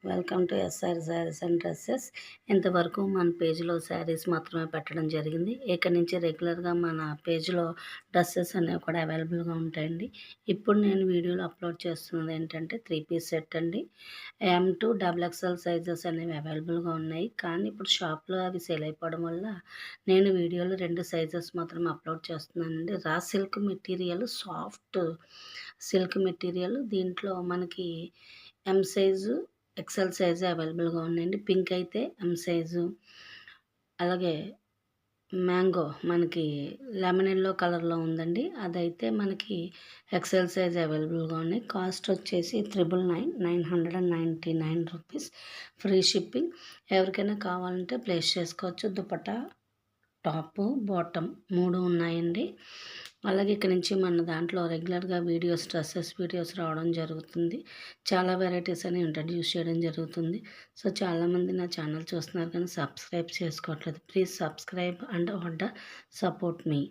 Welcome to SR saris and dresses. ఇంతవరకు మన పేజ్లో శారీస్ మాత్రమే పెట్టడం జరిగింది. ఇక నుంచి రెగ్యులర్గా మన పేజ్లో డ్రెస్సెస్ అనేవి కూడా అవైలబుల్గా ఉంటాయండి. ఇప్పుడు నేను వీడియోలో అప్లోడ్ చేస్తున్నది ఏంటంటే 3 పీస్ సెట్ అండి. ఎం టు XXL సైజెస్ అనేవి అవైలబుల్గా ఉన్నాయి. కానీ ఇప్పుడు షాప్లో అవి సేల్ అయిపోవడం వల్ల నేను వీడియోలో 2 సైజెస్ మాత్రం అప్లోడ్ చేస్తున్నానండి. Raw silk material, soft silk material. దీంట్లో మనకి ఎం సైజు, ఎక్సెల్ సైజు అవైలబుల్గా ఉన్నాయండి. పింక్ అయితే ఎం సైజు, అలాగే మ్యాంగో మనకి లెమన్ ఎల్లో కలర్లో ఉందండి, అదైతే మనకి ఎక్సెల్ సైజ్ అవైలబుల్గా ఉన్నాయి. కాస్ట్ వచ్చేసి 999 రూపీస్, ఫ్రీ షిప్పింగ్. ఎవరికైనా కావాలంటే ప్లేస్ చేసుకోవచ్చు. దుపట్టా, టాప్, బాటమ్ 3 ఉన్నాయండి. అలాగే ఇక్కడ నుంచి మన దాంట్లో రెగ్యులర్గా డ్రెస్సెస్ వీడియోస్ రావడం జరుగుతుంది. చాలా వెరైటీస్ అని ఇంట్రడ్యూస్ చేయడం జరుగుతుంది. సో చాలామంది నా ఛానల్ చూస్తున్నారు కానీ సబ్స్క్రైబ్ చేసుకోవట్లేదు. Please subscribe and order support me.